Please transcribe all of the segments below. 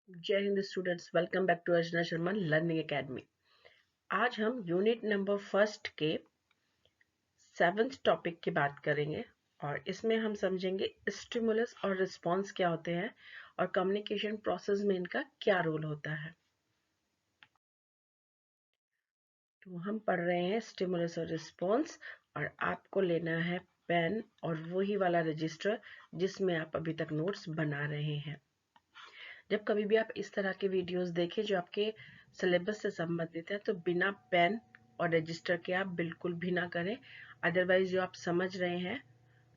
जय हिंद students, welcome back to Archana Sharma learning academy. आज हम यूनिट नंबर फर्स्ट के 7th टॉपिक की बात करेंगे और इसमें हम समझेंगे स्टिमुलस और रिस्पांस क्या होते हैं और कम्युनिकेशन प्रोसेस में इनका क्या रोल होता है। तो हम पढ़ रहे हैं स्टिमुलस और रिस्पांस और आपको लेना है पेन और वही वाला रजिस्टर जिसमें आप अभी तक नोट्स बना रहे हैं। जब कभी भी आप इस तरह के वीडियोस देखें जो आपके सिलेबस से संबंधित है तो बिना पेन और रजिस्टर के आप बिल्कुल भी ना करें। अदरवाइज जो आप समझ रहे हैं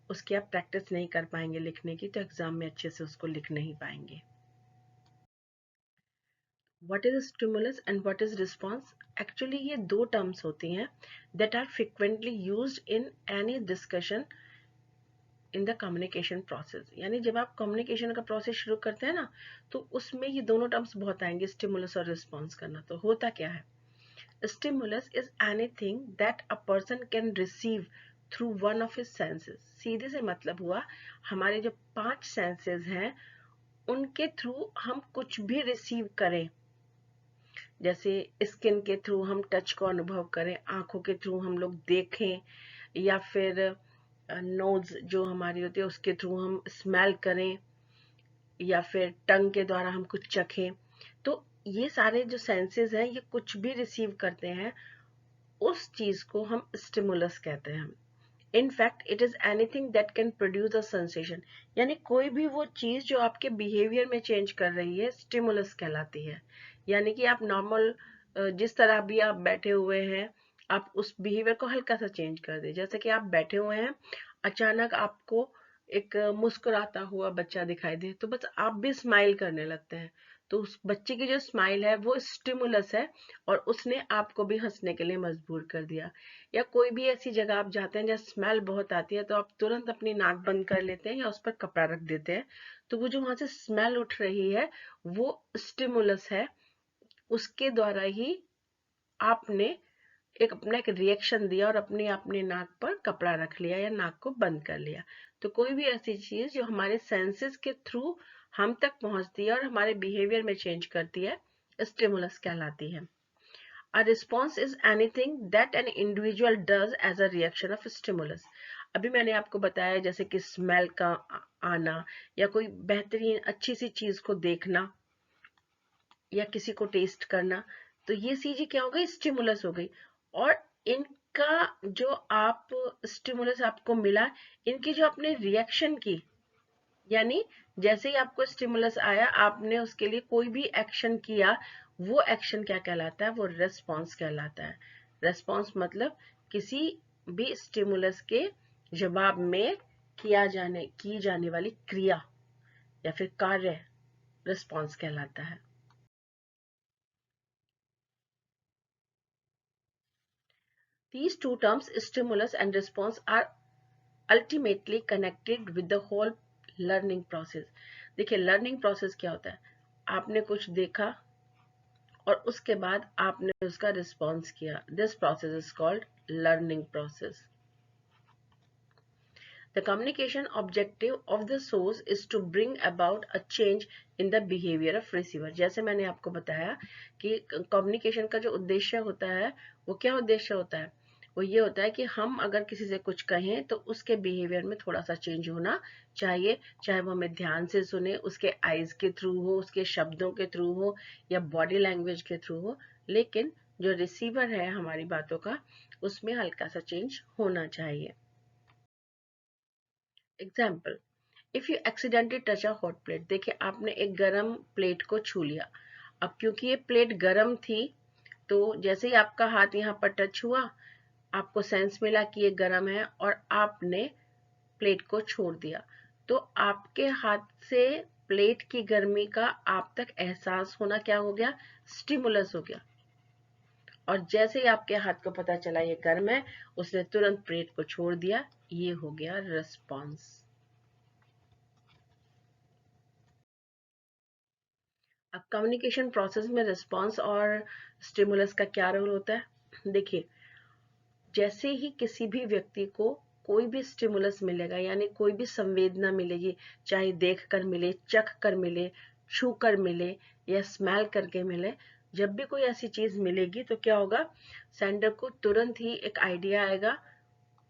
उसकी आप प्रैक्टिस नहीं कर पाएंगे लिखने की, तो एग्जाम में अच्छे से उसको लिख नहीं पाएंगे। What is stimulus and what is response? Actually ये दो टर्म्स होती हैं that are frequently used in any discussion in the communication process. यानी जब आप कम्युनिकेशन का प्रोसेस शुरू करते हैं ना, तो उसमें ये दोनों टर्म्स बहुत आएंगे, स्टिमुलस और रिस्पॉन्स करना। तो होता क्या है, stimulus is anything that a person can receive through one of his senses. सीधे से मतलब हुआ हमारे जो 5 सेंसेस हैं उनके थ्रू हम कुछ भी रिसीव करें। जैसे स्किन के थ्रू हम टच को अनुभव करें, आंखों के थ्रू हम लोग देखें, या फिर नोज जो हमारी होती है उसके थ्रू हम स्मेल करें, या फिर टंग के द्वारा हम कुछ चखें। तो ये सारे जो सेंसेस हैं ये कुछ भी रिसीव करते हैं, उस चीज को हम स्टिमुलस कहते हैं। In fact it is anything that can produce a sensation. यानी कोई भी वो चीज जो आपके बिहेवियर में चेंज कर रही है स्टिमुलस कहलाती है। यानी कि आप नॉर्मल जिस तरह भी आप बैठे हुए हैं, आप उस बिहेवियर को हल्का सा चेंज कर दे। जैसे कि आप बैठे हुए हैं, अचानक आपको एक मुस्कुराता हुआ बच्चा दिखाई दे तो बस आप भी स्माइल करने लगते हैं। तो उस बच्चे की जो स्माइल है वो स्टिमुलस है और उसने आपको भी हंसने के लिए मजबूर कर दिया। या कोई भी ऐसी जगह आप जाते हैं जहाँ स्मेल बहुत आती है तो आप तुरंत अपनी नाक बंद कर लेते हैं या उस पर कपड़ा रख देते हैं। तो वो जो वहां से स्मेल उठ रही है वो स्टिमुलस है, उसके द्वारा ही आपने अपना एक रिएक्शन दिया और अपने अपने नाक पर कपड़ा रख लिया या नाक को बंद कर लिया। तो कोई भी ऐसी चीज जो हमारे सेंसेस के थ्रू हम तक पहुंचती है और हमारे बिहेवियर में चेंज करती है, स्टिमुलस कहलाती है। A response is anything that an individual does as a reaction of stimulus. अभी मैंने आपको बताया जैसे कि स्मेल का आना, या कोई बेहतरीन अच्छी सी चीज को देखना, या किसी को टेस्ट करना। तो ये चीजें क्या हो गई, स्टिमुलस हो गई। और इनका जो आप स्टिमुलस आपको मिला, इनकी जो आपने रिएक्शन की, यानी जैसे ही आपको स्टिमुलस आया आपने उसके लिए कोई भी एक्शन किया, वो एक्शन क्या कहलाता है, वो रेस्पॉन्स कहलाता है। रेस्पॉन्स मतलब किसी भी स्टिमुलस के जवाब में की जाने वाली क्रिया या फिर कार्य रेस्पॉन्स कहलाता है। These two terms, stimulus and response, are ultimately connected with the whole learning process. देखिए लर्निंग प्रोसेस क्या होता है, आपने कुछ देखा और उसके बाद आपने उसका रिस्पॉन्स किया। This process is called learning process. The communication objective of the source is to bring about a change in the behavior of receiver. जैसे मैंने आपको बताया कि कम्युनिकेशन का जो उद्देश्य होता है वो क्या उद्देश्य होता है, वो ये होता है कि हम अगर किसी से कुछ कहें तो उसके बिहेवियर में थोड़ा सा चेंज होना चाहिए, चाहे वो हमें ध्यान से सुने, उसके आईज के थ्रू हो, उसके शब्दों के थ्रू हो, या बॉडी लैंग्वेज के थ्रू हो, लेकिन जो रिसीवर है हमारी बातों का उसमें हल्का सा चेंज होना चाहिए। Example, if you accidentally touch a hot plate. देखिए आपने एक गरम प्लेट को छू लिया। अब क्योंकि ये प्लेट गरम थी तो जैसे ही आपका हाथ यहाँ पर टच हुआ, आपको सेंस मिला कि ये गरम है और आपने प्लेट को छोड़ दिया। तो आपके हाथ से प्लेट की गर्मी का आप तक एहसास होना क्या हो गया, स्टिमुलस हो गया। और जैसे ही आपके हाथ को पता चला ये गर्म है, उसने तुरंत प्लेट को छोड़ दिया, ये हो गया रिस्पॉन्स। अब कम्युनिकेशन प्रोसेस में रिस्पांस और स्टिमुलस का क्या रोल होता है। देखिए जैसे ही किसी भी व्यक्ति को कोई भी स्टिमुलस मिलेगा, यानी कोई भी संवेदना मिलेगी, चाहे देख कर मिले, चख कर मिले, छू कर मिले या स्मेल करके मिले, जब भी कोई ऐसी चीज मिलेगी तो क्या होगा, सेंडर को तुरंत ही एक आइडिया आएगा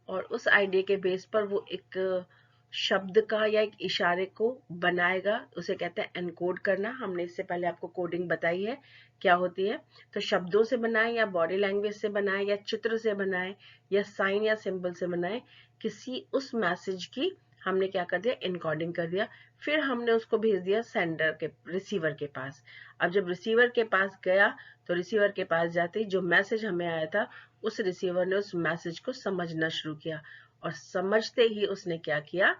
और उस आइडिया के बेस पर वो एक शब्द का या एक इशारे को बनाएगा, उसे कहते हैं एनकोड करना। हमने इससे पहले आपको कोडिंग बताई है क्या होती है। तो शब्दों से बनाए या बॉडी लैंग्वेज से बनाए या चित्र से बनाए या साइन या सिंबल से बनाए, किसी उस मैसेज की हमने क्या कर दिया, इनकोडिंग कर दिया। फिर हमने उसको भेज दिया सेंडर के, रिसीवर के पास। अब जब रिसीवर के पास गया तो रिसीवर के पास जाते ही जो मैसेज हमें आया था, उस रिसीवर ने उस मैसेज को समझना शुरू किया और समझते ही उसने क्या किया,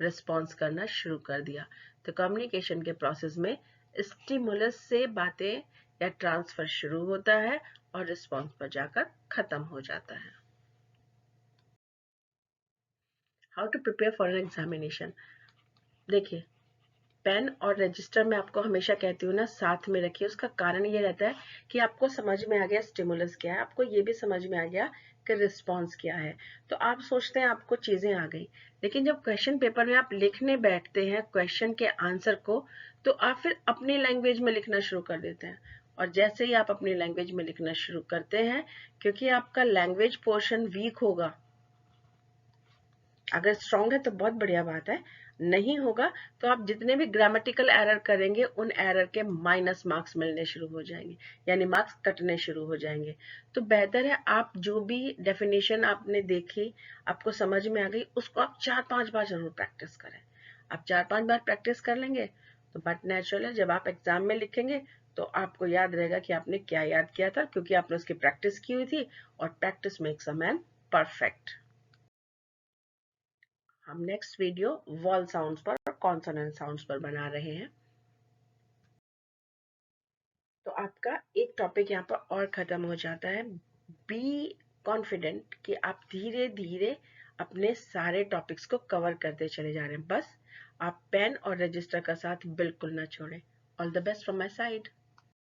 रिस्पॉन्स करना शुरू कर दिया। तो कम्युनिकेशन के प्रोसेस में स्टिमुलस से बातें या ट्रांसफर शुरू होता है और रिस्पॉन्स पर जाकर खत्म हो जाता है। How to prepare for an examination. देखिए, पेन और रजिस्टर में आपको हमेशा कहती हूँ ना, साथ में रखिए। उसका कारण ये रहता है कि आपको समझ में आ गया स्टिमुलस क्या है, आपको ये भी समझ में आ गया कि रिस्पॉन्स क्या है, तो आप सोचते हैं आपको चीजें आ गई। लेकिन जब क्वेश्चन पेपर में आप लिखने बैठते हैं क्वेश्चन के आंसर को, तो आप फिर अपनी लैंग्वेज में लिखना शुरू कर देते हैं। और जैसे ही आप अपनी लैंग्वेज में लिखना शुरू करते हैं, क्योंकि आपका लैंग्वेज पोर्शन वीक होगा, अगर स्ट्रांग है तो बहुत बढ़िया बात है, नहीं होगा तो आप जितने भी ग्रामेटिकल एरर करेंगे उन एरर के माइनस मार्क्स मिलने शुरू हो जाएंगे, यानी मार्क्स कटने शुरू हो जाएंगे। तो बेहतर है आप जो भी डेफिनेशन आपने देखी, आपको समझ में आ गई, उसको आप 4-5 बार जरूर प्रैक्टिस करें। आप 4-5 बार प्रैक्टिस कर लेंगे तो बात नेचुरल है, जब आप एग्जाम में लिखेंगे तो आपको याद रहेगा कि आपने क्या याद किया था, क्योंकि आपने उसकी प्रैक्टिस की हुई थी, और practice makes a man perfect. हम नेक्स्ट वीडियो वॉल साउंड्स पर और कॉन्सोनेंट साउंड्स पर बना रहे हैं। तो आपका एक टॉपिक यहाँ पर और खत्म हो जाता है। बी कॉन्फिडेंट कि आप धीरे धीरे अपने सारे टॉपिक्स को कवर करते चले जा रहे हैं। बस आप पेन और रजिस्टर का साथ बिल्कुल ना छोड़ें। All the best from my side.